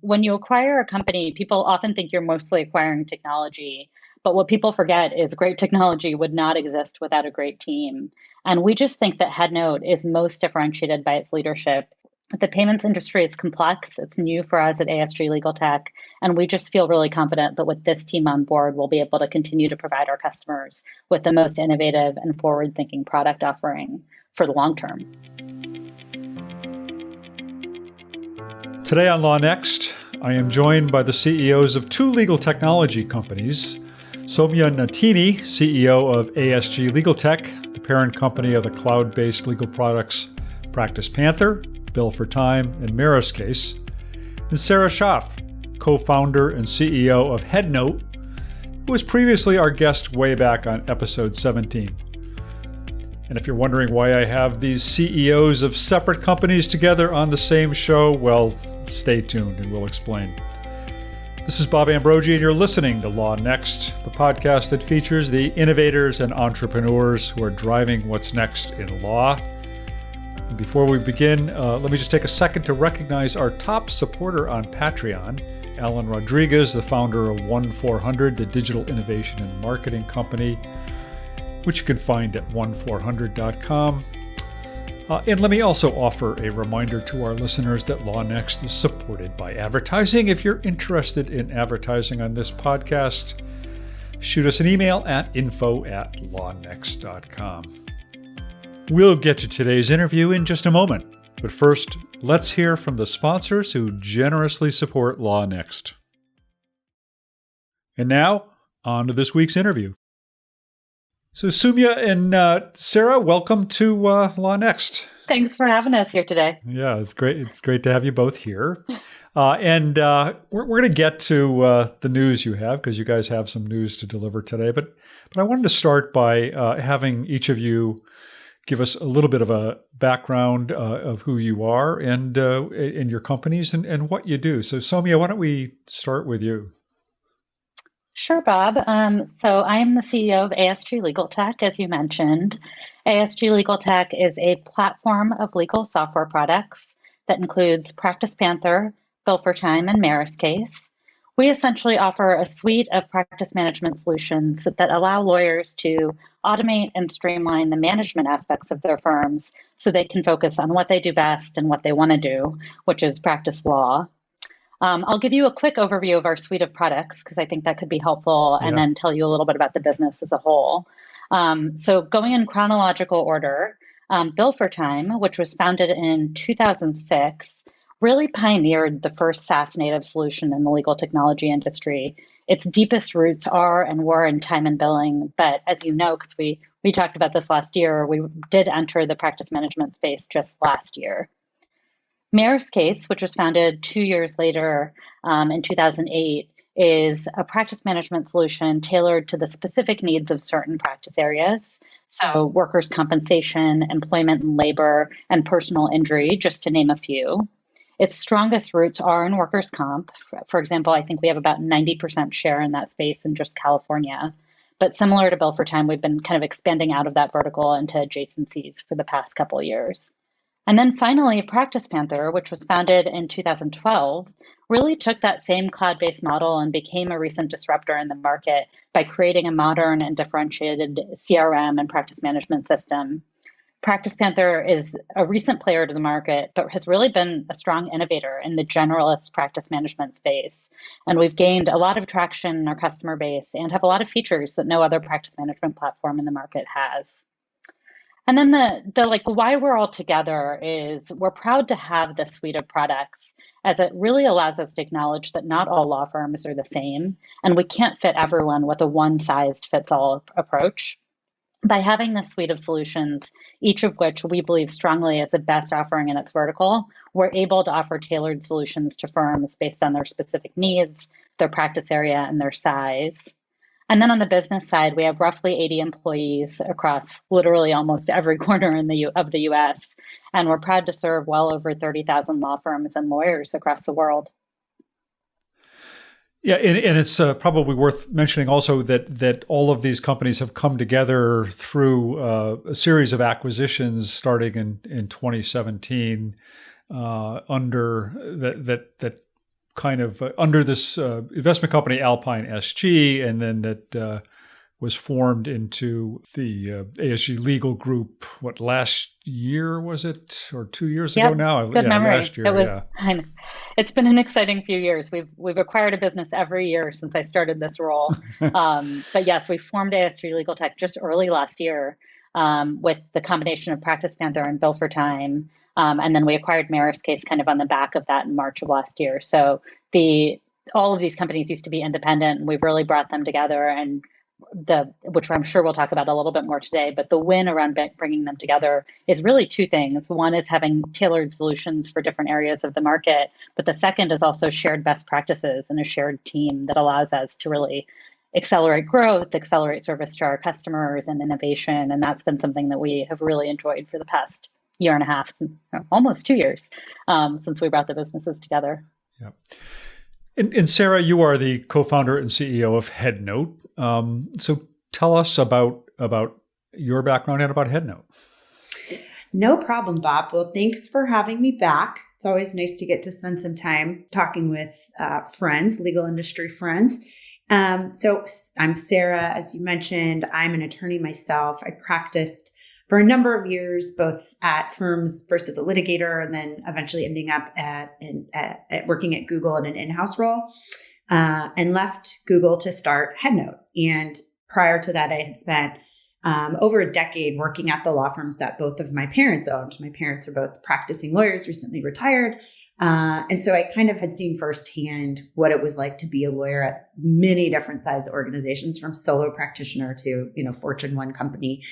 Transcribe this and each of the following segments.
when you acquire a company, people often think you're mostly acquiring technology. But what people forget is great technology would not exist without a great team. And we just think that Headnote is most differentiated by its leadership. The payments industry is complex. It's new for us at ASG LegalTech. And we just feel really confident that with this team on board, we'll be able to continue to provide our customers with the most innovative and forward-thinking product offering for the long term. Today on Law Next, I am joined by the CEOs of two legal technology companies, Soumya Nettimi, CEO of ASG LegalTech, the parent company of the cloud-based legal products PracticePanther, Bill for Time, and Case, and Sarah Schaaf, co-founder and CEO of Headnote, who was previously our guest way back on episode 17. And if you're wondering why I have these CEOs of separate companies together on the same show, well, stay tuned and we'll explain. This is Bob Ambrogi, and you're listening to Law Next, the podcast that features the innovators and entrepreneurs who are driving what's next in law. And before we begin, let me just take a second to recognize our top supporter on Patreon, Alan Rodriguez, the founder of 1400, the digital innovation and marketing company, which you can find at 1400.com. And let me also offer a reminder to our listeners that Law Next is supported by advertising. If you're interested in advertising on this podcast, shoot us an email at info@lawnext.com. We'll get to today's interview in just a moment. But first, let's hear from the sponsors who generously support Law Next. And now, on to this week's interview. So Soumya and Sarah, welcome to Law Next. Thanks for having us here today. Yeah, it's great. It's great to have you both here. And we're going to get to the news you have, because you guys have some news to deliver today. But I wanted to start by having each of you give us a little bit of a background of who you are and in your companies and what you do. So Soumya, why don't we start with you? Sure, Bob. So I am the CEO of ASG LegalTech, as you mentioned. ASG LegalTech is a platform of legal software products that includes PracticePanther, Bill for Time, and Case. We essentially offer a suite of practice management solutions that allow lawyers to automate and streamline the management aspects of their firms so they can focus on what they do best and what they want to do, which is practice law. I'll give you a quick overview of our suite of products because I think that could be helpful, and then tell you a little bit about the business as a whole. So going in chronological order, Bill for Time, which was founded in 2006, really pioneered the first SaaS native solution in the legal technology industry. Its deepest roots are and were in time and billing, but as you know, because we talked about this last year, we did enter the practice management space just last year. Case, which was founded 2 years later in 2008, is a practice management solution tailored to the specific needs of certain practice areas. So workers' compensation, employment and labor, and personal injury, just to name a few. Its strongest roots are in workers' comp. For example, I think we have about 90% share in that space in just California. But similar to Bill for Time, we've been kind of expanding out of that vertical into adjacencies for the past couple of years. And then finally, PracticePanther, which was founded in 2012, really took that same cloud-based model and became a recent disruptor in the market by creating a modern and differentiated CRM and practice management system. PracticePanther is a recent player to the market, but has really been a strong innovator in the generalist practice management space. And we've gained a lot of traction in our customer base and have a lot of features that no other practice management platform in the market has. And then the why we're all together is we're proud to have this suite of products, as it really allows us to acknowledge that not all law firms are the same, and we can't fit everyone with a one-size-fits-all approach. By having this suite of solutions, each of which we believe strongly is the best offering in its vertical, we're able to offer tailored solutions to firms based on their specific needs, their practice area, and their size. And then on the business side, we have roughly 80 employees across literally almost every corner of the US. And we're proud to serve well over 30,000 law firms and lawyers across the world. Yeah, and it's probably worth mentioning also that all of these companies have come together through a series of acquisitions starting in 2017 under that kind of under this investment company, Alpine SG, and then that was formed into the ASG Legal Group, last year was it? Or 2 years ago now? Good memory. Last year, It's been an exciting few years. We've acquired a business every year since I started this role. But yes, we formed ASG Legal Tech just early last year with the combination of PracticePanther and Bill for Time. And then we acquired Maris Case kind of on the back of that in March of last year. So all of these companies used to be independent, and we've really brought them together, and which I'm sure we'll talk about a little bit more today, but the win around bringing them together is really two things. One is having tailored solutions for different areas of the market, but the second is also shared best practices and a shared team that allows us to really accelerate growth, accelerate service to our customers, and innovation. And that's been something that we have really enjoyed for the past year and a half, almost 2 years, since we brought the businesses together. Yeah. And Sarah, you are the co-founder and CEO of Headnote. So tell us about your background and about Headnote. No problem, Bob. Well, thanks for having me back. It's always nice to get to spend some time talking with friends, legal industry friends. So I'm Sarah, as you mentioned. I'm an attorney myself. I practiced for a number of years, both at firms, first as a litigator, and then eventually ending up at working at Google in an in-house role, and left Google to start Headnote. And prior to that, I had spent over a decade working at the law firms that both of my parents owned. My parents are both practicing lawyers, recently retired. And so I kind of had seen firsthand what it was like to be a lawyer at many different size organizations, from solo practitioner to, Fortune 1 company.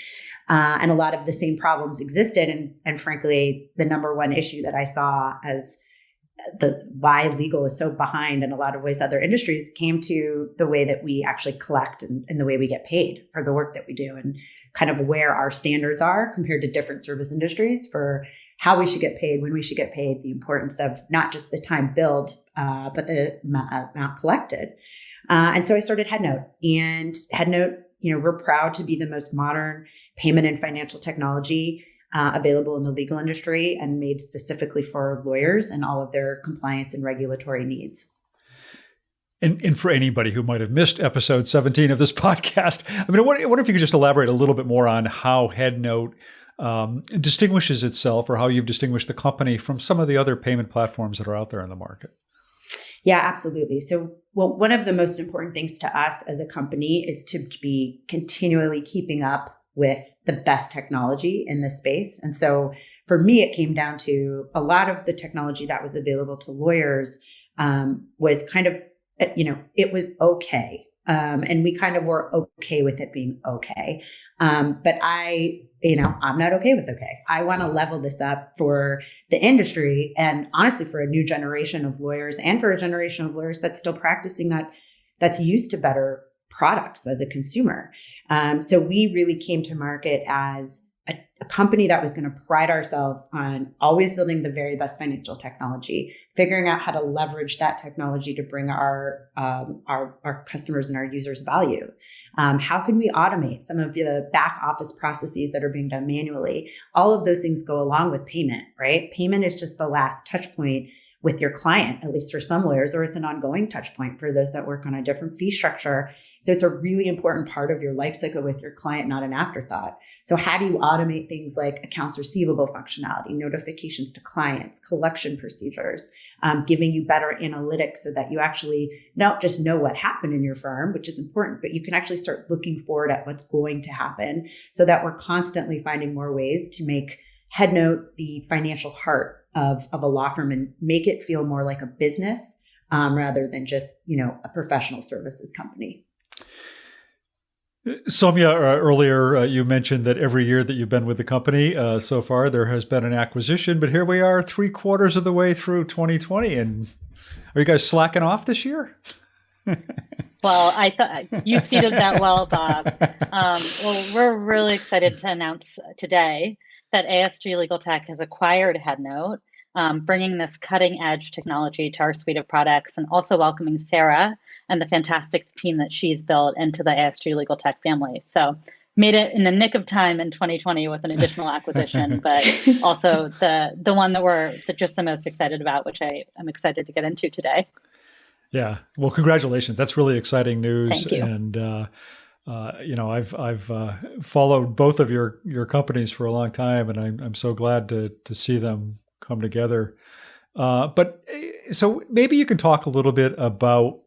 And a lot of the same problems existed. And frankly, the number one issue that I saw as why legal is so behind in a lot of ways other industries came to the way that we actually collect and the way we get paid for the work that we do, and kind of where our standards are compared to different service industries for how we should get paid, when we should get paid, the importance of not just the time billed, but the amount collected. And so I started Headnote. And Headnote, we're proud to be the most modern payment and financial technology available in the legal industry, and made specifically for lawyers and all of their compliance and regulatory needs. And for anybody who might have missed episode 17 of this podcast, I wonder if you could just elaborate a little bit more on how Headnote distinguishes itself, or how you've distinguished the company from some of the other payment platforms that are out there in the market. Yeah, absolutely. So, one of the most important things to us as a company is to be continually keeping up with the best technology in this space. And so for me, it came down to a lot of the technology that was available to lawyers was kind of, it was okay. And we kind of were okay with it being okay. But I'm not okay with okay. I want to level this up for the industry, and honestly for a new generation of lawyers, and for a generation of lawyers that's still practicing that's used to better products as a consumer. So we really came to market as a company that was going to pride ourselves on always building the very best financial technology, figuring out how to leverage that technology to bring our customers and our users value. How can we automate some of the back office processes that are being done manually? All of those things go along with payment, right? Payment is just the last touch point with your client, at least for some lawyers, or it's an ongoing touch point for those that work on a different fee structure. So it's a really important part of your life cycle with your client, not an afterthought. So how do you automate things like accounts receivable functionality, notifications to clients, collection procedures, giving you better analytics so that you actually not just know what happened in your firm, which is important, but you can actually start looking forward at what's going to happen, so that we're constantly finding more ways to make Headnote the financial heart of a law firm and make it feel more like a business rather than just, a professional services company. Soumya, earlier you mentioned that every year that you've been with the company so far, there has been an acquisition, but here we are 3/4 of the way through 2020. And are you guys slacking off this year? Well, I thought you seeded that well, Bob. Well, we're really excited to announce today that ASG Legal Tech has acquired Headnote, bringing this cutting edge technology to our suite of products, and also welcoming Sarah and the fantastic team that she's built into the ASG Legal Tech family. So made it in the nick of time in 2020 with an additional acquisition, but also the one that we're just the most excited about, which I am excited to get into today. Yeah. Well, congratulations. That's really exciting news. Thank you. And I've followed both of your companies for a long time, and I'm so glad to see them come together. So maybe you can talk a little bit about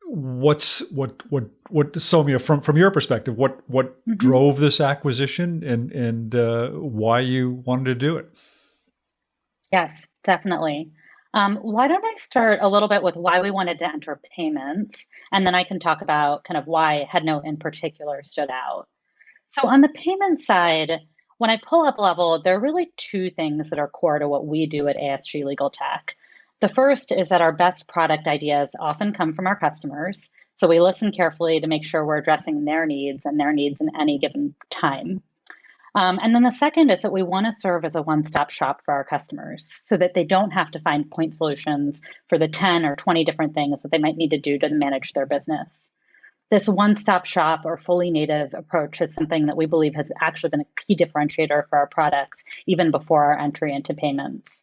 what Soumya, from your perspective, what drove this acquisition and why you wanted to do it. Yes, definitely. Why don't I start a little bit with why we wanted to enter payments, and then I can talk about kind of why Headnote in particular stood out. So on the payment side, when I pull up level, there are really two things that are core to what we do at ASG Legal Tech. The first is that our best product ideas often come from our customers. So we listen carefully to make sure we're addressing their needs and their needs in any given time. And then the second is that we want to serve as a one-stop shop for our customers so that they don't have to find point solutions for the 10 or 20 different things that they might need to do to manage their business. This one-stop shop or fully native approach is something that we believe has actually been a key differentiator for our products, even before our entry into payments.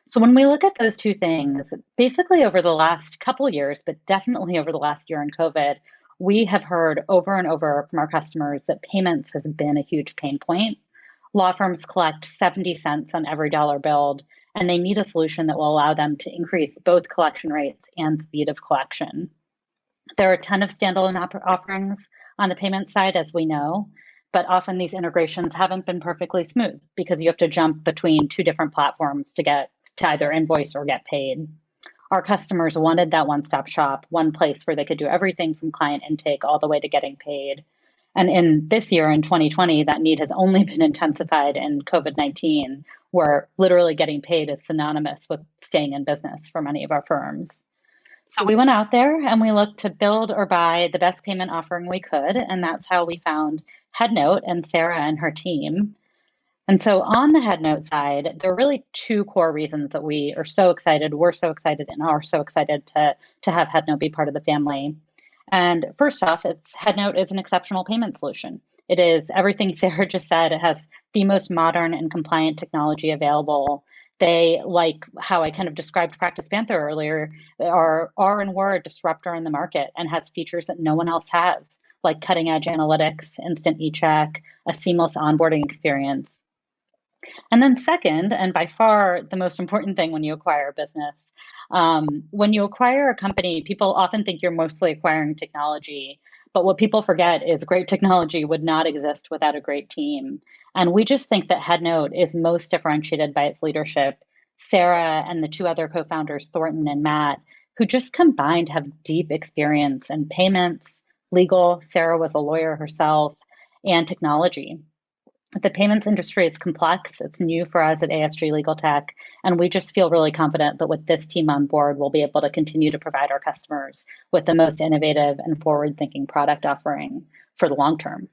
So when we look at those two things, basically over the last couple of years, but definitely over the last year in COVID, we have heard over and over from our customers that payments has been a huge pain point. Law firms collect 70 cents on every dollar billed, and they need a solution that will allow them to increase both collection rates and speed of collection. There are a ton of standalone offerings on the payment side, as we know, but often these integrations haven't been perfectly smooth because you have to jump between two different platforms to get to either invoice or get paid. Our customers wanted that one-stop shop, one place where they could do everything from client intake all the way to getting paid. And in this year, in 2020, that need has only been intensified in COVID-19, where literally getting paid is synonymous with staying in business for many of our firms. So we went out there and we looked to build or buy the best payment offering we could. And that's how we found Headnote and Sarah and her team. And so on the Headnote side, there are really two core reasons that we are so excited, we're so excited, and are so excited to have Headnote be part of the family. And first off, Headnote is an exceptional payment solution. It is everything Sarah just said. It has the most modern and compliant technology available. They, like how I kind of described PracticePanther earlier, are and were a disruptor in the market and has features that no one else has, like cutting edge analytics, instant e-check, a seamless onboarding experience. And then second, and by far the most important thing when you acquire a business, when you acquire a company, people often think you're mostly acquiring technology. But what people forget is great technology would not exist without a great team. And we just think that Headnote is most differentiated by its leadership. Sarah and the two other co-founders, Thornton and Matt, who just combined have deep experience in payments, legal. Sarah was a lawyer herself, and technology. The payments industry is complex. It's new for us at ASG Legal Tech, and we just feel really confident that with this team on board, we'll be able to continue to provide our customers with the most innovative and forward-thinking product offering for the long term.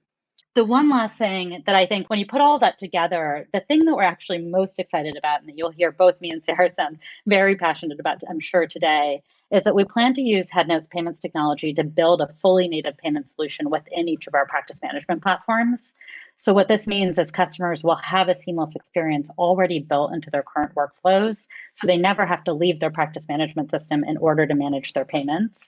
The one last thing that I think when you put all that together, the thing that we're actually most excited about, and that you'll hear both me and Sarah sound very passionate about, I'm sure today, is that we plan to use Headnote's payments technology to build a fully native payment solution within each of our practice management platforms. So what this means is customers will have a seamless experience already built into their current workflows, so they never have to leave their practice management system in order to manage their payments.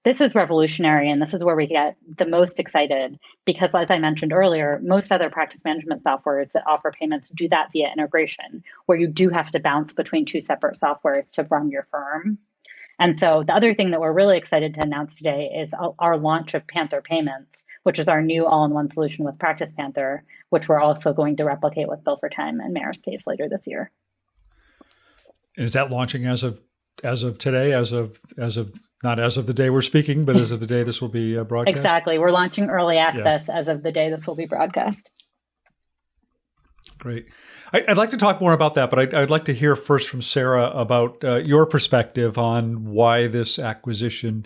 This is revolutionary, and this is where we get the most excited because, as I mentioned earlier, most other practice management softwares that offer payments do that via integration, where you do have to bounce between two separate softwares to run your firm. And so the other thing that we're really excited to announce today is our launch of PantherPayments, which is our new all-in-one solution with PracticePanther, which we're also going to replicate with Bill for Time and Mayor's later this year. Is that launching as of today, as of not as of the day we're speaking, but as of the day this will be broadcast? Exactly. We're launching early access as of the day this will be broadcast. Great. I'd like to talk more about that, but I'd like to hear first from Sarah about your perspective on why this acquisition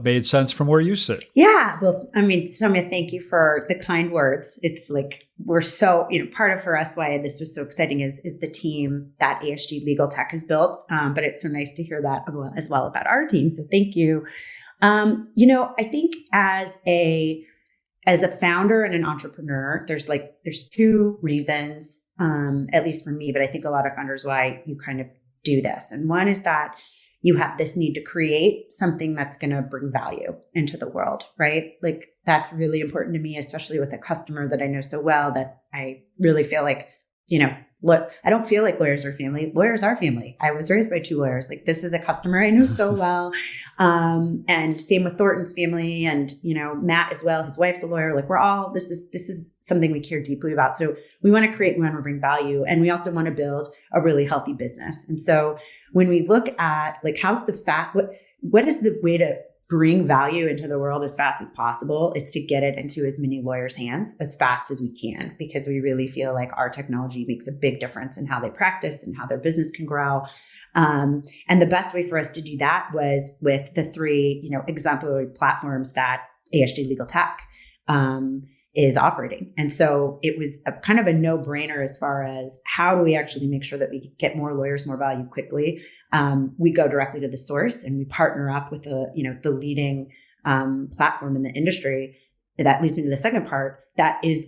made sense from where you sit. Yeah. Well, I mean, Soumya, thank you for the kind words. It's like, we're so, part of for us why this was so exciting is the team that ASG Legal Tech has built. But it's so nice to hear that as well about our team. So thank you. I think as a founder and an entrepreneur, there's two reasons, at least for me, but I think a lot of founders why you kind of do this. And one is that you have this need to create something that's going to bring value into the world, right? Like that's really important to me, especially with a customer that I know so well, that I really feel like, look, I don't feel like lawyers are family. Lawyers are family. I was raised by 2 lawyers. Like this is a customer I know so well. And same with Thornton's family and, Matt as well. His wife's a lawyer. Like we're all, this is something we care deeply about. So we want to create, we want to bring value. And we also want to build a really healthy business. And so when we look at like, what is the way to bring value into the world as fast as possible is to get it into as many lawyers' hands as fast as we can, because we really feel like our technology makes a big difference in how they practice and how their business can grow. And the best way for us to do that was with the 3, exemplary platforms that ASG Legal Tech is operating. And so it was a kind of a no-brainer as far as how do we actually make sure that we get more lawyers, more value quickly. We go directly to the source and we partner up with the leading platform in the industry. That leads me to the second part. That is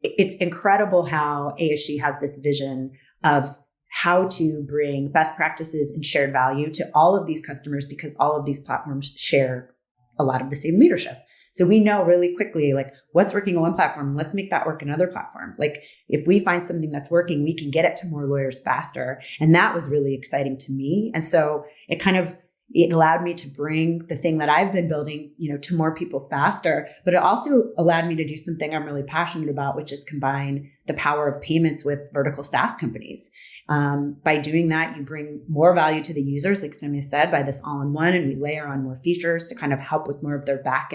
it's incredible how ASG has this vision of how to bring best practices and shared value to all of these customers, because all of these platforms share a lot of the same leadership. So we know really quickly, like what's working on one platform, let's make that work on another platform. Like if we find something that's working, we can get it to more lawyers faster. And that was really exciting to me. And so it allowed me to bring the thing that I've been building, to more people faster. But it also allowed me to do something I'm really passionate about, which is combine the power of payments with vertical SaaS companies. By doing that, you bring more value to the users, like Soumya said, by this all-in-one, and we layer on more features to kind of help with more of their back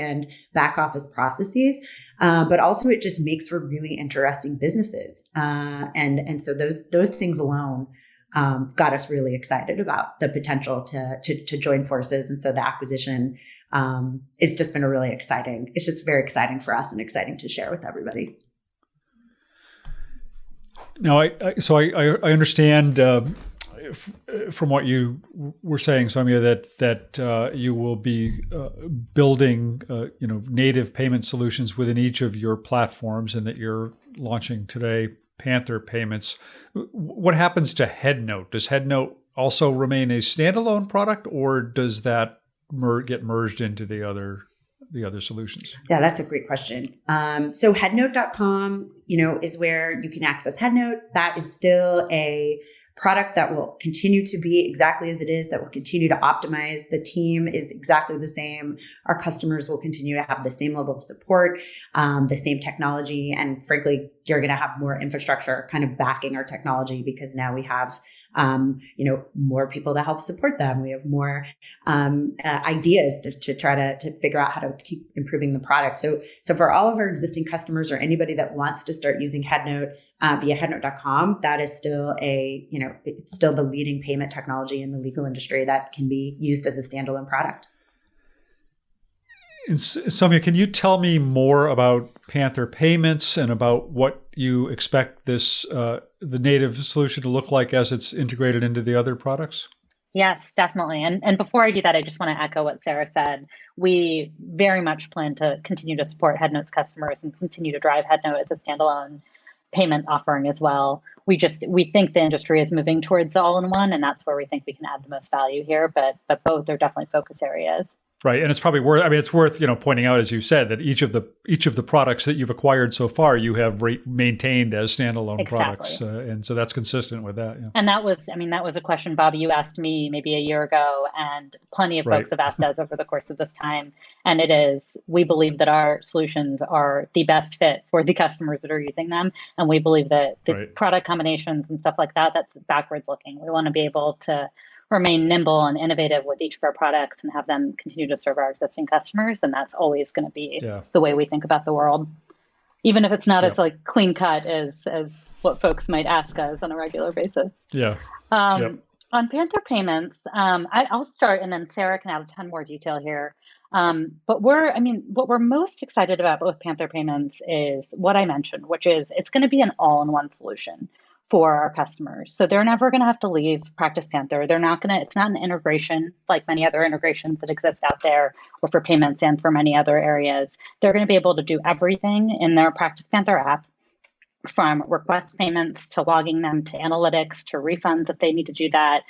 office processes. But also it just makes for really interesting businesses. And so those things alone got us really excited about the potential to join forces. And so the acquisition it's just been it's just very exciting for us and exciting to share with everybody. Now, I understand from what you were saying, Soumya, that you will be building native payment solutions within each of your platforms, and that you're launching today PantherPayments. What happens to Headnote? Does Headnote also remain a standalone product, or does that get merged into the other solutions? Yeah, that's a great question. So headnote.com, is where you can access Headnote. That is still a product that will continue to be exactly as it is, that will continue to optimize. The team is exactly the same. Our customers will continue to have the same level of support, the same technology. And frankly, you're going to have more infrastructure kind of backing our technology, because now we have more people to help support them. We have more ideas to try to figure out how to keep improving the product. So for all of our existing customers or anybody that wants to start using Headnote via headnote.com, that is still it's still the leading payment technology in the legal industry that can be used as a standalone product. And Soumya, can you tell me more about PantherPayments and about what you expect the native solution to look like as it's integrated into the other products? Yes, definitely. And before I do that, I just want to echo what Sarah said. We very much plan to continue to support Headnote's customers and continue to drive Headnote as a standalone payment offering as well. We think the industry is moving towards all-in-one, and that's where we think we can add the most value here. But both are definitely focus areas. Right, and it's probably worth. I mean, it's worth pointing out, as you said, that each of the products that you've acquired so far, you have maintained as standalone products, and so that's consistent with that. Yeah. And that was a question, Bobby, you asked me maybe a year ago, and plenty of folks have asked us over the course of this time. And we believe that our solutions are the best fit for the customers that are using them, and we believe that the product combinations and stuff like that, that's backwards looking. We want to be able to remain nimble and innovative with each of our products and have them continue to serve our existing customers. And that's always going to be the way we think about the world, even if it's not as clean cut as what folks might ask us on a regular basis. Yeah. On PantherPayments, I'll start, and then Sarah can add a ton more detail here. But what we're most excited about with PantherPayments is what I mentioned, which is it's going to be an all-in-one solution for our customers. So they're never going to have to leave PracticePanther. It's not an integration like many other integrations that exist out there, or for payments and for many other areas. They're going to be able to do everything in their PracticePanther app. from request payments to logging them to analytics to refunds if they need to do that,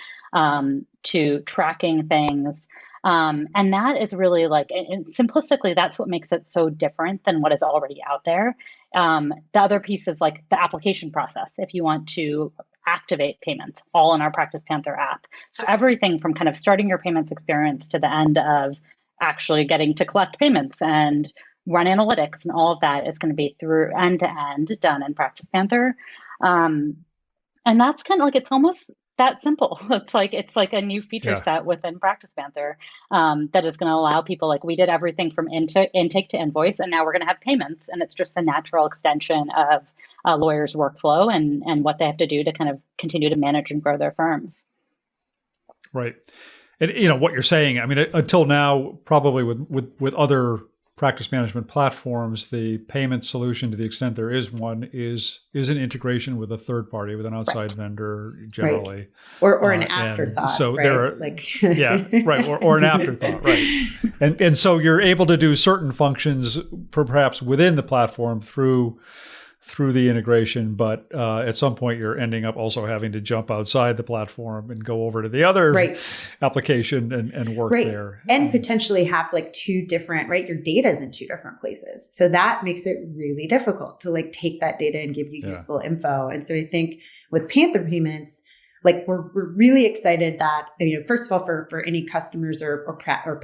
to tracking things. And that is really like, and simplistically, that's what makes it so different than what is already out there. The other piece is like the application process. If you want to activate payments, all in our PracticePanther app. So everything from kind of starting your payments experience to the end of actually getting to collect payments and run analytics and all of that is going to be through end to end done in PracticePanther. And that's kind of like, it's almost that simple. It's like a new feature set within PracticePanther that is going to allow people, like we did everything from intake to invoice, and now we're going to have payments, and it's just a natural extension of a lawyer's workflow and what they have to do to kind of continue to manage and grow their firms. Right. And what you're saying, I mean, until now, probably with other practice management platforms, the payment solution, to the extent there is one, is an integration with a third party, with an outside vendor generally, or an afterthought. So right? there are or an afterthought, right? And so you're able to do certain functions perhaps within the platform through the integration, but at some point you're ending up also having to jump outside the platform and go over to the other application and work there. And potentially have like two different, your data's in two different places. So that makes it really difficult to like take that data and give you useful info. And so I think with PantherPayments, like we're really excited that, first of all, for any customers or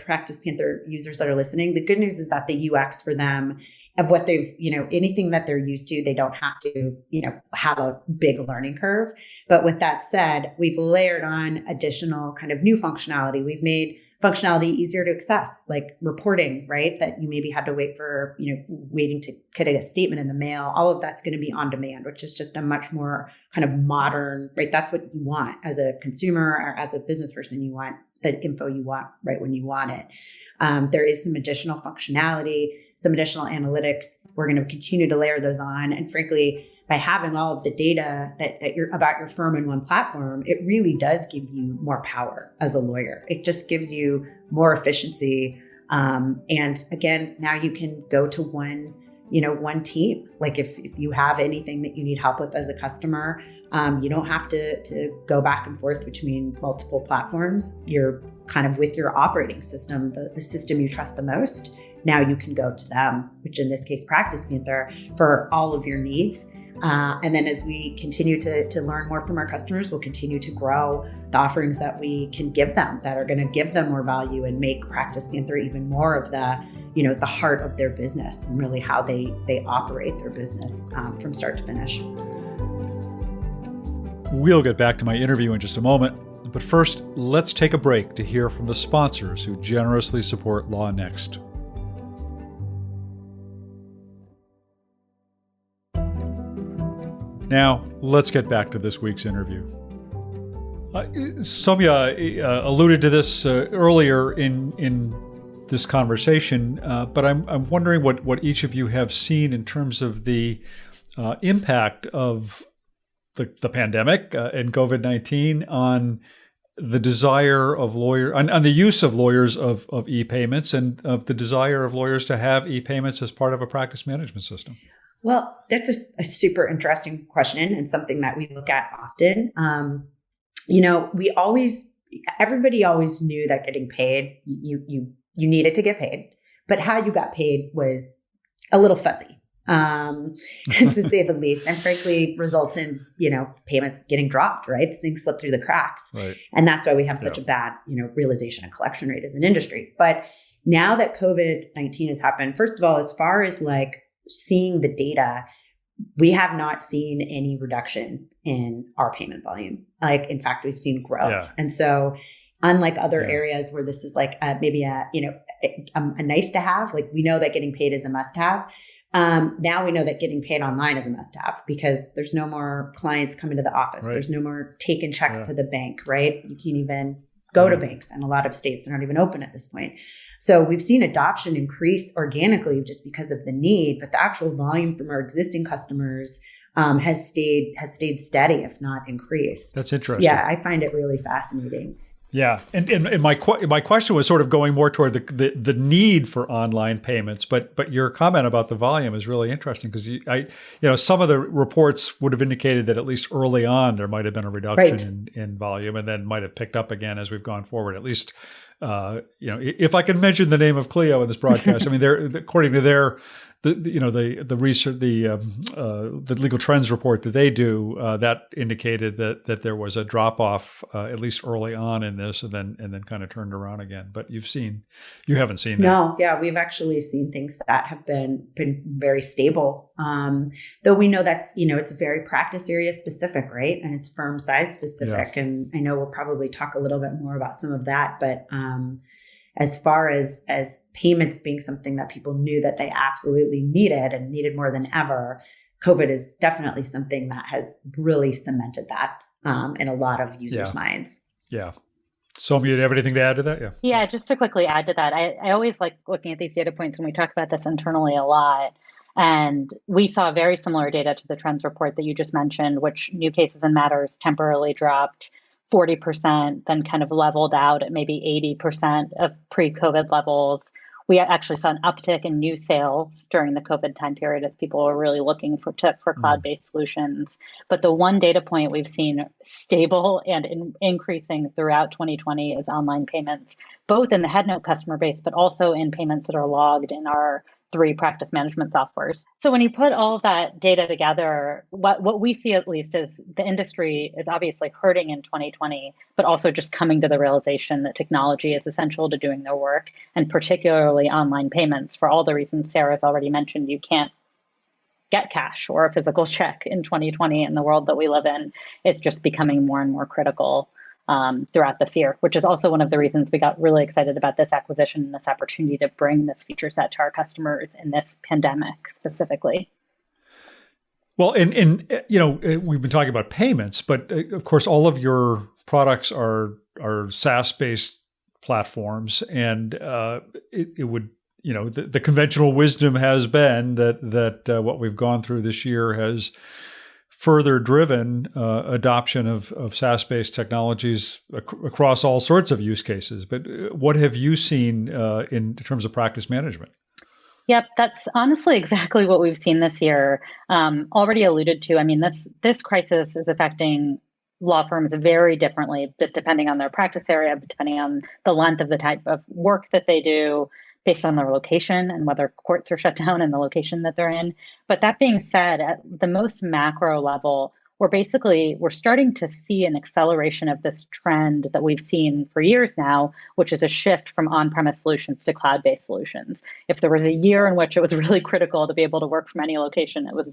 PracticePanther users that are listening, the good news is that the UX for them of what they've, anything that they're used to, they don't have to, have a big learning curve. But with that said, we've layered on additional kind of new functionality. We've made functionality easier to access, like reporting, right? That you maybe had to wait for, waiting to get a statement in the mail. All of that's going to be on demand, which is just a much more kind of modern, right? That's what you want as a consumer or as a business person. You want the info you want right when you want it. There is some additional functionality, some additional analytics. We're going to continue to layer those on. And frankly, by having all of the data that you're about your firm in one platform, it really does give you more power as a lawyer. It just gives you more efficiency. And again, now you can go to one team. Like if you have anything that you need help with as a customer, you don't have to go back and forth between multiple platforms. You're kind of with your operating system, the system you trust the most. Now you can go to them, which in this case, PracticePanther, for all of your needs. And then as we continue to learn more from our customers, we'll continue to grow the offerings that we can give them that are going to give them more value and make PracticePanther even more of the heart of their business and really how they operate their business from start to finish. We'll get back to my interview in just a moment. But first, let's take a break to hear from the sponsors who generously support Law Next. Now, let's get back to this week's interview. Soumya alluded to this earlier in this conversation, but I'm wondering what each of you have seen in terms of the impact of the pandemic and COVID-19 on the desire of on the use of lawyers of e-payments and of the desire of lawyers to have e-payments as part of a practice management system. Well, that's a super interesting question and something that we look at often. Everybody always knew that getting paid, you needed to get paid, but how you got paid was a little fuzzy, to say the least, and frankly results in, payments getting dropped, right? Things slip through the cracks. Right. And that's why we have such a bad, realization and collection rate as an industry. But now that COVID-19 has happened, first of all, as far as like seeing the data, we have not seen any reduction in our payment volume. Like, in fact, we've seen growth. Yeah. And so unlike other areas where this is like maybe a nice to have, like we know that getting paid is a must have. Now we know that getting paid online is a must have because there's no more clients coming to the office. Right. There's no more taking checks to the bank, right? You can't even go to banks in a lot of states. They're not even open at this point. So we've seen adoption increase organically just because of the need, but the actual volume from our existing customers has stayed steady, if not increased. That's interesting. Yeah, I find it really fascinating. Yeah, and my question was sort of going more toward the need for online payments, but your comment about the volume is really interesting because some of the reports would have indicated that at least early on there might have been a reduction in volume, and then might have picked up again as we've gone forward. At least, if I can mention the name of Clio in this broadcast, I mean, according to their the research, the legal trends report that they do, that indicated that there was a drop off at least early on in this, and then kind of turned around again. But you haven't seen that. No, yeah, we've actually seen things that have been very stable. Though we know that's it's very practice area specific, right? And it's firm size specific. Yeah. And I know we'll probably talk a little bit more about some of that, but as far as payments being something that people knew that they absolutely needed more than ever, COVID is definitely something that has really cemented that in a lot of users' minds. Yeah. So, do you have anything to add to that? Yeah. Yeah, just to quickly add to that, I always like looking at these data points, and we talk about this internally a lot. And we saw very similar data to the trends report that you just mentioned, which new cases and matters temporarily dropped 40%, then kind of leveled out at maybe 80% of pre-COVID levels. We actually saw an uptick in new sales during the COVID time period as people were really looking for cloud-based solutions. But the one data point we've seen stable and increasing throughout 2020 is online payments, both in the Headnote customer base, but also in payments that are logged in our 3 practice management softwares. So when you put all of that data together, what we see at least is the industry is obviously hurting in 2020, but also just coming to the realization that technology is essential to doing their work, and particularly online payments. For all the reasons Sarah's already mentioned, you can't get cash or a physical check in 2020 in the world that we live in. It's just becoming more and more critical throughout this year, which is also one of the reasons we got really excited about this acquisition and this opportunity to bring this feature set to our customers in this pandemic specifically. Well, and we've been talking about payments, but of course, all of your products are SaaS-based platforms, and it would the conventional wisdom has been that what we've gone through this year has further driven adoption of SaaS-based technologies across all sorts of use cases. But what have you seen in terms of practice management? Yep, that's honestly exactly what we've seen this year. Already alluded to. I mean, this crisis is affecting law firms very differently, but depending on their practice area, depending on the length of the type of work that they do, based on their location and whether courts are shut down and the location that they're in. But that being said, at the most macro level, we're starting to see an acceleration of this trend that we've seen for years now, which is a shift from on-premise solutions to cloud-based solutions. If there was a year in which it was really critical to be able to work from any location, it was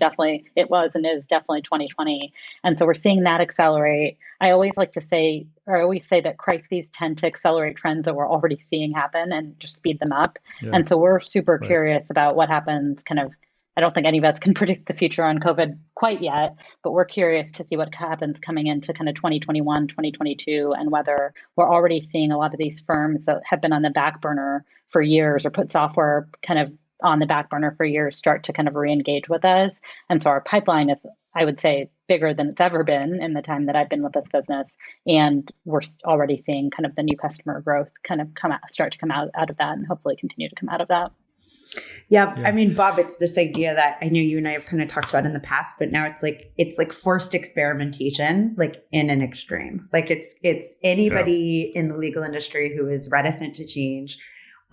and is definitely 2020. And so we're seeing that accelerate. I always say that crises tend to accelerate trends that we're already seeing happen and just speed them up. Yeah. And so we're super curious about what happens I don't think any of us can predict the future on COVID quite yet, but we're curious to see what happens coming into kind of 2021, 2022, and whether we're already seeing a lot of these firms that have been on the back burner for years or put software kind of on the back burner for years start to kind of re-engage with us. And so our pipeline is, I would say, bigger than it's ever been in the time that I've been with this business. And we're already seeing kind of the new customer growth kind of start to come out of that, and hopefully continue to come out of that. Yeah. I mean, Bob, it's this idea that I know you and I have kind of talked about in the past, but now it's like forced experimentation, like in an extreme. Like it's anybody in the legal industry who is reticent to change,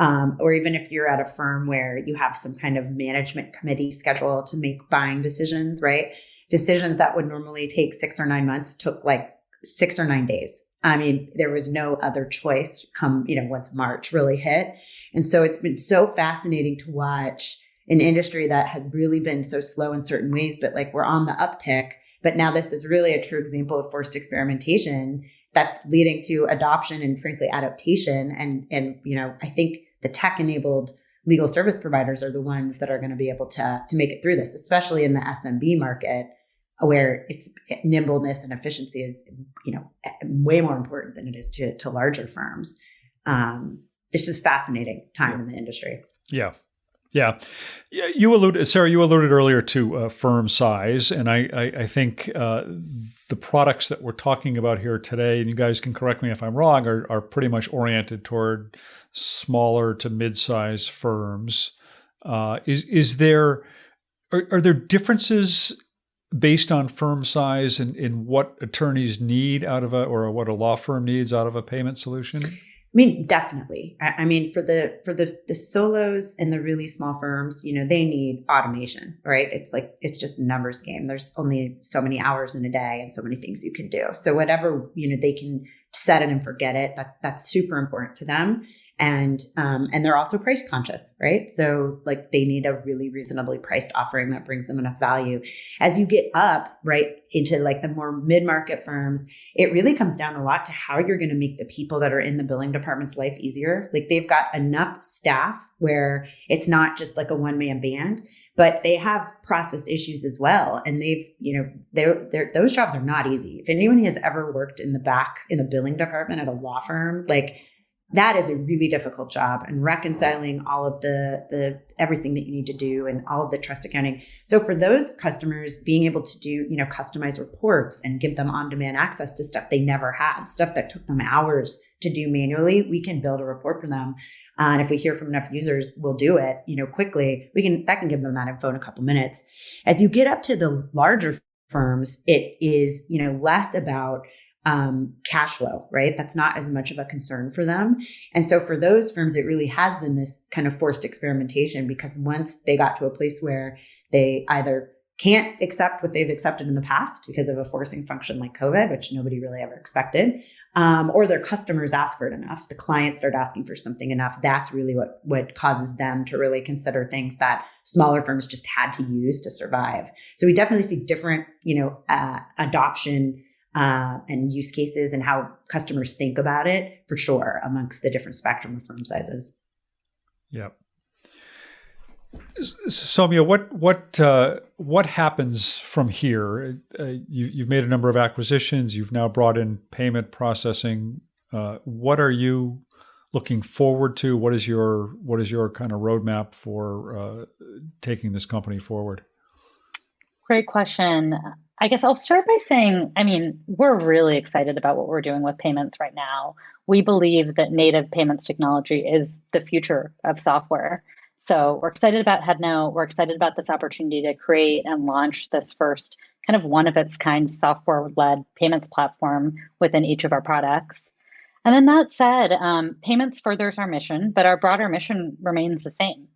or even if you're at a firm where you have some kind of management committee schedule to make buying decisions, right? Decisions that would normally take 6 or 9 months took like 6 or 9 days. I mean, there was no other choice once March really hit. And so it's been so fascinating to watch an industry that has really been so slow in certain ways, but like we're on the uptick. But now this is really a true example of forced experimentation that's leading to adoption and frankly adaptation. And I think the tech-enabled legal service providers are the ones that are going to be able to make it through this, especially in the SMB market, where its nimbleness and efficiency is, way more important than it is to larger firms. It's just fascinating time in the industry. Yeah. Yeah. Sarah, you alluded earlier to firm size. And I think the products that we're talking about here today, and you guys can correct me if I'm wrong, are pretty much oriented toward smaller to mid-size firms. Are there differences based on firm size in what attorneys need or what a law firm needs out of a payment solution? I mean, definitely. I mean, for the solos and the really small firms, they need automation, right? It's just a numbers game. There's only so many hours in a day and so many things you can do. So whatever, they can set it and forget it. That's super important to them. And they're also price conscious, right? So they need a really reasonably priced offering that brings them enough value. As you get up, right, into the more mid-market firms, it really comes down a lot to how you're going to make the people that are in the billing department's life easier. They've got enough staff where it's not just a one-man band, but they have process issues as well. And those jobs are not easy. If anyone has ever worked in the billing department at a law firm, that is a really difficult job, and reconciling all of the everything that you need to do and all of the trust accounting. So for those customers, being able to do, customized reports and give them on-demand access to stuff they never had, stuff that took them hours to do manually, we can build a report for them. And if we hear from enough users, we'll do it, quickly. That can give them that info in a couple minutes. As you get up to the larger firms, it is, less about cash flow, right? That's not as much of a concern for them. And so for those firms, it really has been this kind of forced experimentation, because once they got to a place where they either can't accept what they've accepted in the past because of a forcing function like COVID, which nobody really ever expected, or their customers ask for it enough, the clients start asking for something enough, that's really what causes them to really consider things that smaller firms just had to use to survive. So we definitely see different, adoption and use cases and how customers think about it, for sure, amongst the different spectrum of firm sizes. Yeah. Soumya, what happens from here? You've made a number of acquisitions. You've now brought in payment processing. What are you looking forward to? What is your kind of roadmap for taking this company forward? Great question. I guess I'll start by saying, we're really excited about what we're doing with payments right now. We believe that native payments technology is the future of software. So we're excited about Headnote. We're excited about this opportunity to create and launch this first kind of one-of-its-kind software-led payments platform within each of our products. And then that said, payments furthers our mission, but our broader mission remains the same.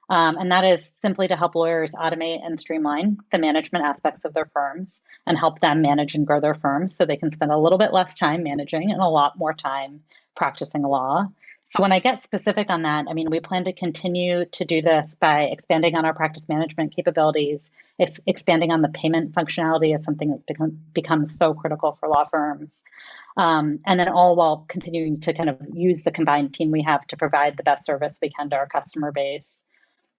And that is simply to help lawyers automate and streamline the management aspects of their firms and help them manage and grow their firms so they can spend a little bit less time managing and a lot more time practicing law. So when I get specific on that, we plan to continue to do this by expanding on our practice management capabilities, expanding on the payment functionality as something that's become so critical for law firms. And then all while continuing to kind of use the combined team we have to provide the best service we can to our customer base.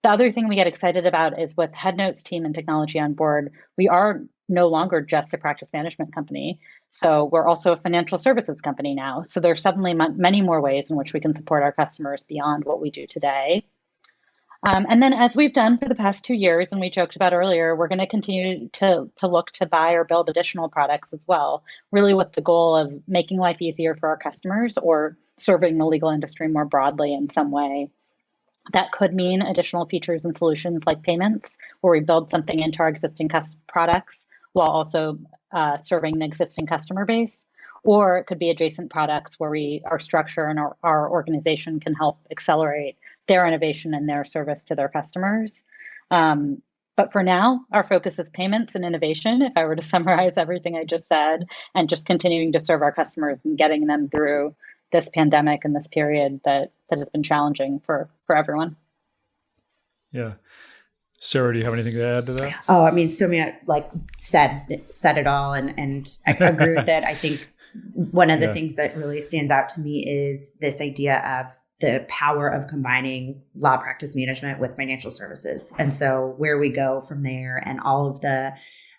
The other thing we get excited about is with Headnote's team and technology on board, we are no longer just a practice management company. So we're also a financial services company now. So there's suddenly many more ways in which we can support our customers beyond what we do today. And then as we've done for the past 2 years, and we joked about earlier, we're going to continue to look to buy or build additional products as well, really with the goal of making life easier for our customers or serving the legal industry more broadly in some way. That could mean additional features and solutions like payments, where we build something into our existing products while also serving the existing customer base. Or it could be adjacent products where our structure and our organization can help accelerate their innovation and their service to their customers. But for now, our focus is payments and innovation, if I were to summarize everything I just said, and just continuing to serve our customers and getting them through this pandemic and this period that has been challenging for everyone. Yeah. Sarah, do you have anything to add to that? Oh, Soumya said it all, and I agree with it. I think one of the things that really stands out to me is this idea of the power of combining law practice management with financial services. And so where we go from there and all of the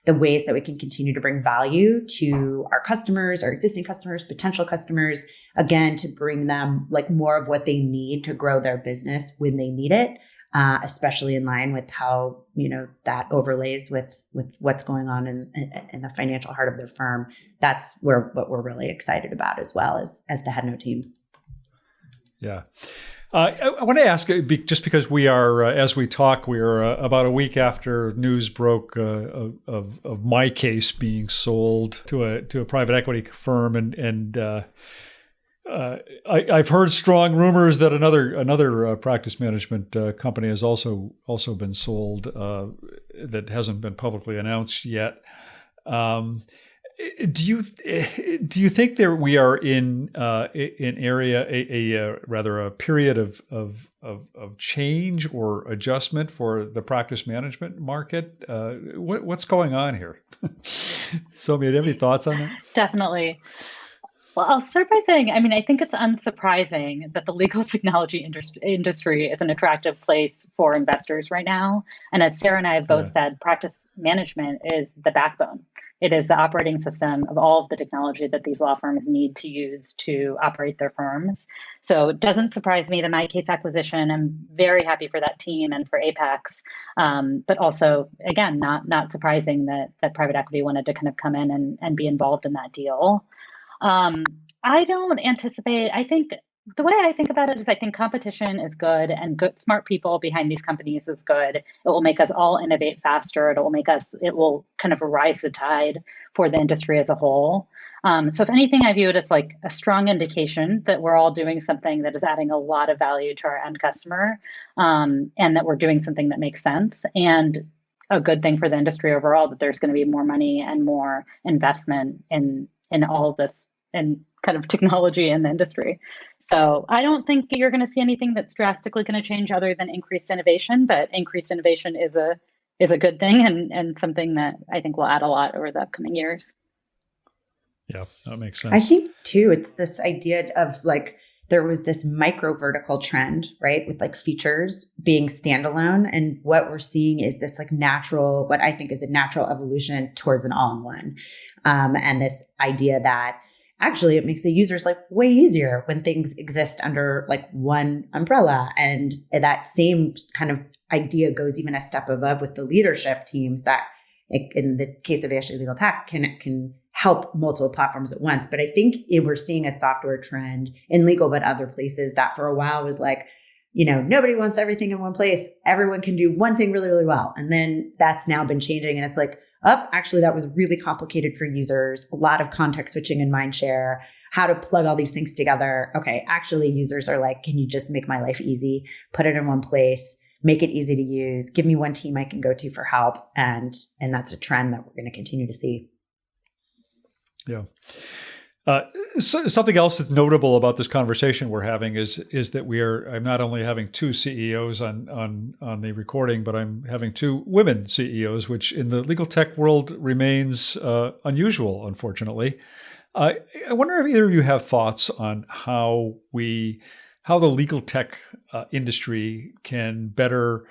ways that we can continue to bring value to our customers, our existing customers, potential customers, again, to bring them more of what they need to grow their business when they need it. especially in line with how, that overlays with what's going on in the financial heart of their firm. That's what we're really excited about as well as the Headnote team. Yeah. I want to ask, just because we are, as we talk, we are about a week after news broke of my case being sold to a private equity firm, and I've heard strong rumors that another practice management company has also been sold that hasn't been publicly announced yet. Do you think that we are in a period of change or adjustment for the practice management market? What's going on here? Soumya, do you have any thoughts on that? Definitely. Well, I'll start by saying, I think it's unsurprising that the legal technology industry is an attractive place for investors right now. And as Sarah and I have both said, practice management is the backbone. It is the operating system of all of the technology that these law firms need to use to operate their firms. So it doesn't surprise me, the MyCase acquisition. I'm very happy for that team and for Apex. But also, again, not surprising that private equity wanted to kind of come in and be involved in that deal. I don't anticipate, the way I think about it is I think competition is good, and good, smart people behind these companies is good. It will make us all innovate faster. It will kind of rise the tide for the industry as a whole. So if anything, I view it as like a strong indication that we're all doing something that is adding a lot of value to our end customer, and that we're doing something that makes sense, and a good thing for the industry overall, that there's going to be more money and more investment in all of this and kind of technology in the industry. So I don't think you're going to see anything that's drastically going to change other than increased innovation, but increased innovation is a good thing, and something that I think will add a lot over the upcoming years. Yeah, that makes sense. I think too, it's this idea of like, there was this micro vertical trend, right? With like features being standalone. And what we're seeing is this like what I think is a natural evolution towards an all-in-one. And this idea that actually it makes the users like way easier when things exist under like one umbrella. And that same kind of idea goes even a step above with the leadership teams that, in the case of ASG Legal Tech, can help multiple platforms at once. But I think we're seeing a software trend in legal, but other places, that for a while was like, nobody wants everything in one place. Everyone can do one thing really, really well. And then that's now been changing. And it's like, actually, that was really complicated for users, a lot of context switching and mind share, how to plug all these things together. Okay, actually, users are like, can you just make my life easy, put it in one place, make it easy to use, give me one team I can go to for help. And that's a trend that we're going to continue to see. Yeah. So something else that's notable about this conversation we're having is that I'm not only having two CEOs on the recording, but I'm having two women CEOs, which in the legal tech world remains unusual, unfortunately. I wonder if either of you have thoughts on how the legal tech industry can better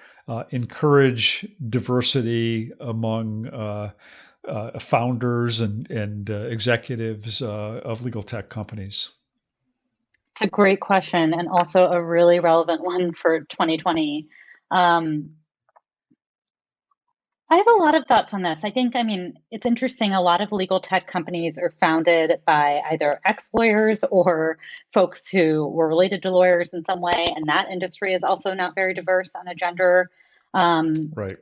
encourage diversity among founders and executives of legal tech companies? It's a great question, and also a really relevant one for 2020. I have a lot of thoughts on this. It's interesting. A lot of legal tech companies are founded by either ex-lawyers or folks who were related to lawyers in some way, and that industry is also not very diverse on a gender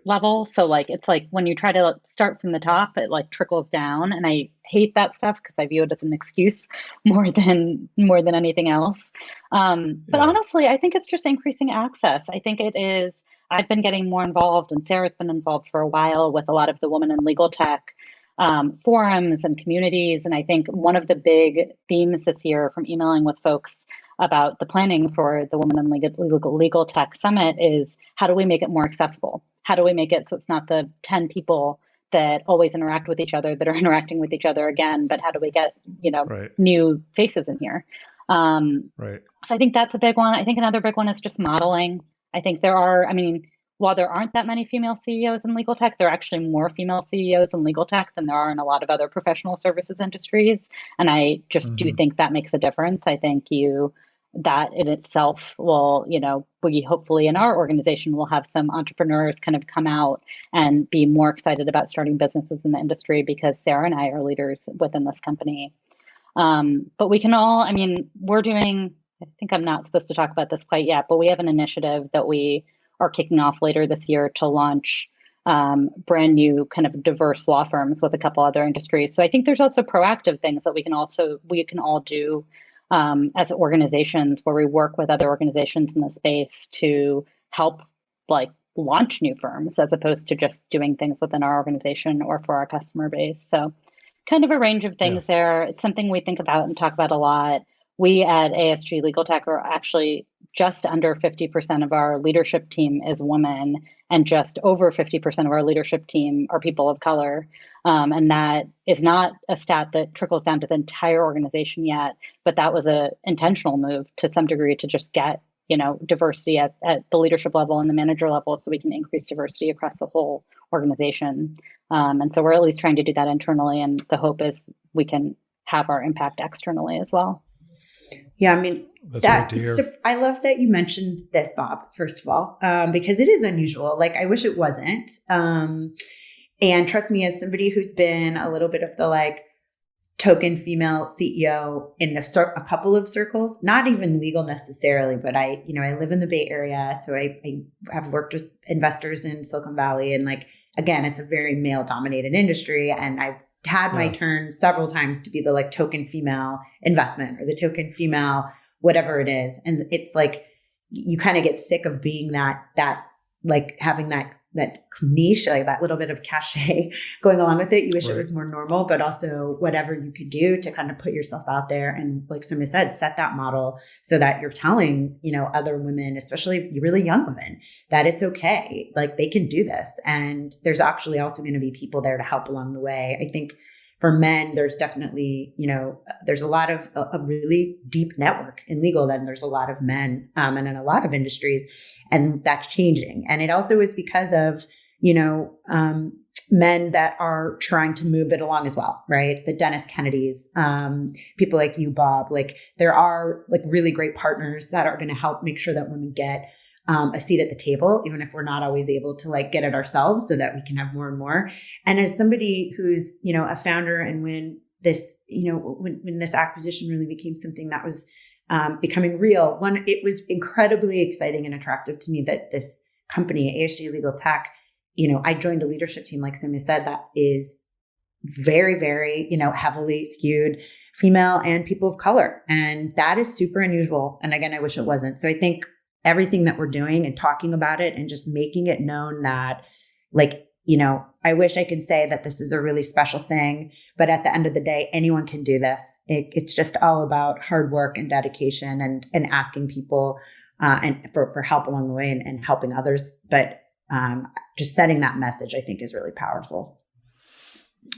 level. So it's like when you try to start from the top, it like trickles down, and I hate that stuff because I view it as an excuse more than anything else. But honestly, I think it's just increasing access. I think it is. I've been getting more involved, and Sarah's been involved for a while with a lot of the women in legal tech forums and communities. And I think one of the big themes this year from emailing with folks about the planning for the Women in Legal Tech Summit is, how do we make it more accessible? How do we make it so it's not the 10 people that always interact with each other that are interacting with each other again, but how do we get, new faces in here? So I think that's a big one. I think another big one is just modeling. I think while there aren't that many female CEOs in legal tech, there are actually more female CEOs in legal tech than there are in a lot of other professional services industries. And I just do think that makes a difference. I think that in itself will, we hopefully in our organization will have some entrepreneurs kind of come out and be more excited about starting businesses in the industry because Sarah and I are leaders within this company. But we can all, we're doing, I think I'm not supposed to talk about this quite yet, but we have an initiative that we are kicking off later this year to launch brand new kind of diverse law firms with a couple other industries. So I think there's also proactive things that we can all do as organizations where we work with other organizations in the space to help like launch new firms as opposed to just doing things within our organization or for our customer base. So kind of a range of things there. It's something we think about and talk about a lot. We at ASG LegalTech are actually just under 50% of our leadership team is women, and just over 50% of our leadership team are people of color. And that is not a stat that trickles down to the entire organization yet, but that was an intentional move to some degree to just get, diversity at the leadership level and the manager level so we can increase diversity across the whole organization. And so we're at least trying to do that internally. And the hope is we can have our impact externally as well. Yeah, I love that you mentioned this, Bob, first of all, because it is unusual. Like, I wish it wasn't. And trust me, as somebody who's been a little bit of the token female CEO in a couple of circles, not even legal necessarily, but I live in the Bay Area. So I have worked with investors in Silicon Valley. And again, it's a very male dominated industry. And I've had my turn several times to be the token female investment or the token female, whatever it is. And it's you kind of get sick of being that having that niche, that little bit of cachet going along with it. You wish it was more normal, but also whatever you could do to kind of put yourself out there. And like somebody said, set that model so that you're telling, other women, especially really young women, that it's okay. They can do this. And there's actually also going to be people there to help along the way. I think for men, there's definitely, there's a lot of a really deep network in legal. Then there's a lot of men and in a lot of industries. And that's changing. And it also is because of, men that are trying to move it along as well, right? The Dennis Kennedys, people like you, Bob, there are really great partners that are going to help make sure that women get a seat at the table, even if we're not always able to get it ourselves so that we can have more and more. And as somebody who's, a founder, and when this, when this acquisition really became something that was becoming real. It was incredibly exciting and attractive to me that this company, ASG LegalTech, I joined a leadership team, like Soumya said, that is very, very, heavily skewed female and people of color. And that is super unusual. And again, I wish it wasn't. So I think everything that we're doing and talking about it and just making it known that I wish I could say that this is a really special thing, but at the end of the day, anyone can do this. It's just all about hard work and dedication and asking people and for help along the way and helping others. But just setting that message, I think, is really powerful.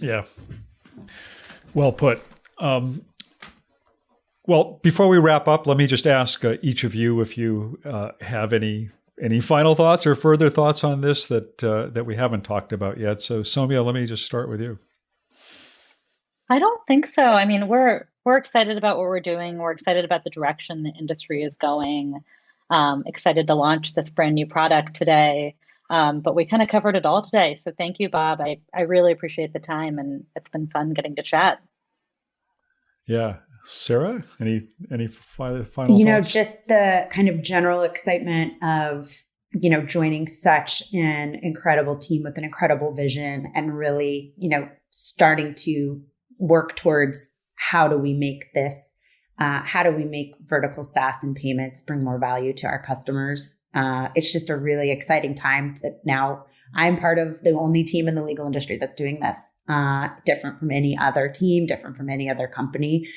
Yeah. Well put. Well, before we wrap up, let me just ask each of you if you have any final thoughts or further thoughts on this that we haven't talked about yet. So, Soumya, let me just start with you. I don't think so. We're excited about what we're doing. We're excited about the direction the industry is going. Excited to launch this brand new product today. But we kind of covered it all today. So thank you, Bob. I really appreciate the time, and it's been fun getting to chat. Yeah. Sarah, any final thoughts? Just the kind of general excitement of, joining such an incredible team with an incredible vision and really, starting to work towards how do we make this, how do we make vertical SaaS and payments bring more value to our customers? It's just a really exciting time to now. I'm part of the only team in the legal industry that's doing this, different from any other team, different from any other company.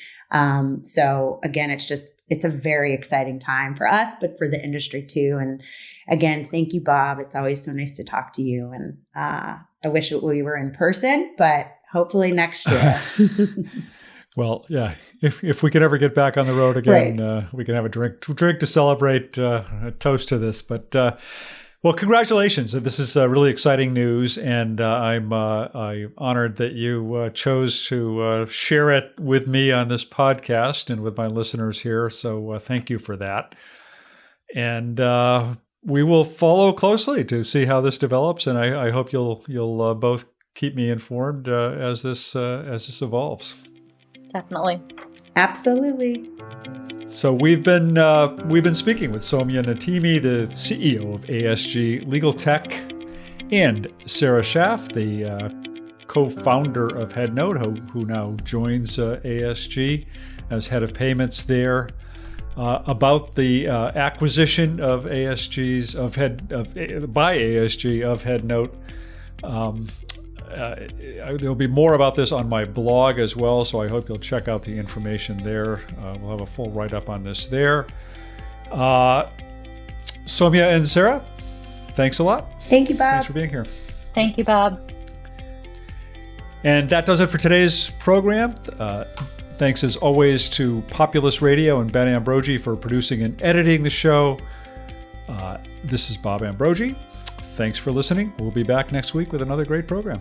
So again, it's a very exciting time for us, but for the industry too. And again, thank you, Bob. It's always so nice to talk to you. And I wish we were in person, but hopefully next year. Well, yeah, if we could ever get back on the road again, we can have a drink to celebrate, a toast to this. But Well, congratulations. This is really exciting news, and I'm honored that you chose to share it with me on this podcast and with my listeners here. So thank you for that. And we will follow closely to see how this develops, and I hope you'll both keep me informed as this evolves. Definitely. Absolutely. So we've been speaking with Soumya Nettimi, the CEO of ASG LegalTech, and Sarah Schaaf, the co-founder of Headnote, who now joins ASG as head of payments there, about the acquisition of by ASG of Headnote. There'll be more about this on my blog as well, so I hope you'll check out the information there. We'll have a full write-up on this there. Soumya and Sarah, thanks a lot. Thank you, Bob. Thanks for being here. Thank you, Bob. And that does it for today's program. Thanks as always to Populous Radio and Ben Ambrogi for producing and editing the show. This is Bob Ambrogi. Thanks for listening. We'll be back next week with another great program.